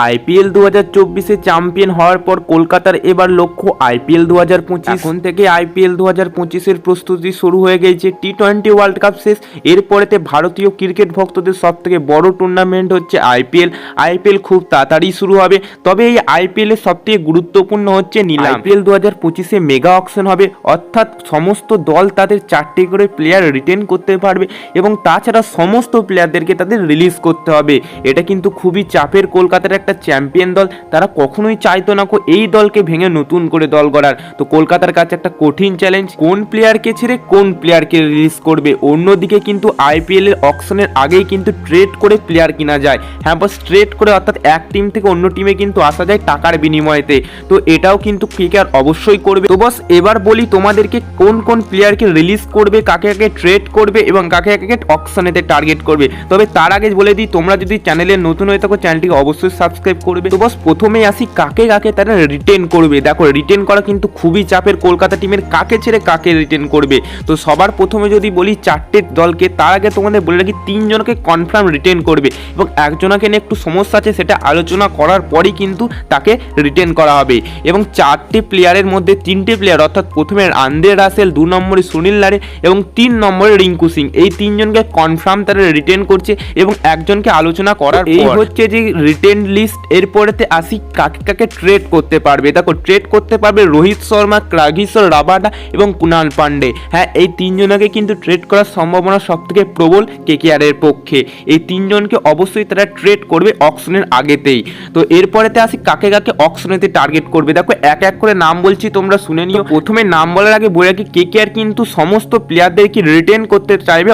IPL 2024-এ champion হওয়ার পর কলকাতার এবার লক্ষ্য আইপিএল 2025। এখন থেকে আইপিএল 2025-এর প্রস্তুতি শুরু হয়ে গেছে। টি-20 ওয়ার্ল্ড কাপ শেষ, এরপরেতে ভারতীয় ক্রিকেট ভক্তদের সবথেকে বড় টুর্নামেন্ট হচ্ছে আইপিএল খুব তাড়াতাড়ি শুরু হবে। তবে এই আইপিএলের সবথেকে গুরুত্বপূর্ণ হচ্ছে নিলাম। আইপিএল 2025-এ মেগা অকশন হবে, অর্থাৎ সমস্ত দল তাদের 4টি করে প্লেয়ার রিটেন করতে পারবে এবং তাছাড়া সমস্ত প্লেয়ারদেরকে তাদের রিলিজ করতে হবে। এটা কিন্তু খুবই চাপের। কলকাতার একটা চ্যাম্পিয়ন দল, তারা কখনোই চাইতো না এই দলকে ভেঙে নতুন করে দল গড়ার। তো কলকাতার কাছে একটা কঠিন চ্যালেঞ্জ, কোন প্লেয়ারকে ছেড়ে কোন প্লেয়ারকে রিলিজ করবে। অন্যদিকে কিন্তু আইপিএল এর অকশনের আগেই কিন্তু ট্রেড করে প্লেয়ার কিনা যায়। হ্যাঁ বস, ট্রেড করে, অর্থাৎ এক টিম থেকে অন্য টিমে কিন্তু আসা যায় টাকার বিনিময়েতে। তো এটাও কিন্তু ক্রিকেট অবশ্যই করবে। তো বস এবার বলি তোমাদেরকে কোন কোন প্লেয়ারকে রিলিজ করবে, কাকে কাকে ট্রেড করবে এবং কাকে কাকে অকশনেতে টার্গেট করবে। তবে তার আগে বলে দিই, তোমরা যদি চ্যানেলে নতুন হয়ে থাকো চ্যানেলটিকে অবশ্যই সাবস্ক্রাইব করবে। তো বস প্রথমেই আসি কাকে কাকে তারা রিটেন করবে। দেখো রিটেন করা কিন্তু খুবই চাপের কলকাতা টিমের, কাকে ছেড়ে কাকে রিটেন করবে। তো সবার প্রথমে যদি বলি 4টে দলকে, তার আগে তোমাদের বলে রাখি 3 জনকে কনফার্ম রিটেন করবে এবং একজনকে নিয়ে একটু সমস্যা আছে, সেটা আলোচনা করার পরই কিন্তু তাকে রিটেন করা হবে। এবং 4টে প্লেয়ারের মধ্যে 3টে প্লেয়ার, অর্থাৎ প্রথমে আন্দ্রে রাসেল, 2 নম্বরে সুনীল নারে এবং 3 নম্বরে রিঙ্কু সিং, এই 3 জনকে কনফার্ম তারা রিটেন করছে এবং একজনকে আলোচনা করার এই হচ্ছে যে রিটেন লিস্ট। এরপরেতে আসি কাকে কাকে ট্রেড করতে পারবে। দেখো ট্রেড করতে পারবে রোহিত শর্মা, ক্রাগিসর রাবাডা এবং কুনাল পান্ডে। হ্যাঁ, এই 3 জনকে কিন্তু ট্রেড করার সম্ভাবনা সবথেকে প্রবল কেকেআর এর পক্ষে। এই 3 জনকে অবশ্যই তারা ট্রেড করবে অকশনের আগেতেই। তো এরপরেতে আসি কাকে কাকে অকশনেতে টার্গেট করবে। দেখো এক এক করে নাম বলছি, তোমরা শুনে নিও। প্রথমে নাম বলার আগে বলে রাখি, কেকেআর কিন্তু সমস্ত প্লেয়ারদেরকে রিটেন করতে চাইবে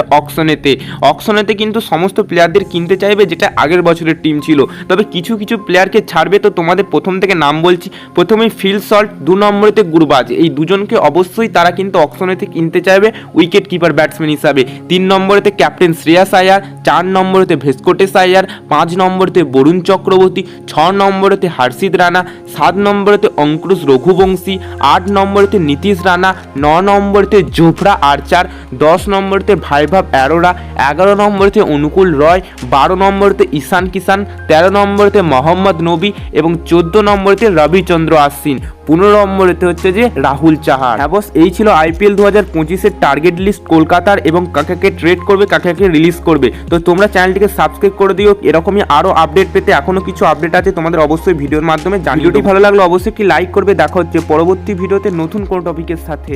অকশনেতে কিন্তু সমস্ত প্লেয়ারদের কিনতে চাইবে, যেটা আগের বছরের টিম ছিল। তবে কিছু কিছু প্লেয়ারকে ছাড়বে। তো তোমাদের প্রথম থেকে নাম বলছি। প্রথমেই ফিল সল্ট, 2 নম্বরেতে গুরবাজ, এই দুজনকে অবশ্যই তারা কিন্তু অকশনেতে কিনতে চাইবে উইকেট কিপার ব্যাটসম্যান হিসাবে। 3 নম্বরেতে ক্যাপ্টেন শ্রেয়াস আয়ার, 4 নম্বরেতে ভেস্কোটেস আয়ার, 5 নম্বরেতে বরুণ চক্রবর্তী, 6 নম্বরেতে হর্ষিত রানা, 7 নম্বরেতে অঙ্কুশ রঘুবংশী, 8 নম্বরেতে নীতিশ রানা, 9 নম্বরেতে জোফরা আর্চার, 10 নম্বরেতে ভাইভাব অ্যারোরা, 11 নম্বরেতে অনুকূল রয়, 12 নম্বরেতে ঈশান কিষান, 13 নম্বরেতে মোহাম্মদ নবী এবং 14 নম্বরেতে রবিচন্দ্র আশ্বিন, 15 নম্বরেতে হচ্ছে যে রাহুল চাহার। হ্যাঁ বস, এই ছিল আইপিএল 2025-এর টার্গেট লিস্ট কলকাতার এবং কাকে কাকে ট্রেড করবে, কাকে কাকে রিলিজ করবে। তো তোমরা চ্যানেলটিকে সাবস্ক্রাইব করে দিও। এরকমই আরও আপডেট পেতে এখনো কিছু আপডেট আছে, তোমাদের অবশ্যই ভিডিওর মাধ্যমে জানিয়ে। ভিডিওটি ভালো লাগলে অবশ্যই কি লাইক করবে। দেখা হচ্ছে পরবর্তী ভিডিওতে নতুন কোনো টপিকের সাথে।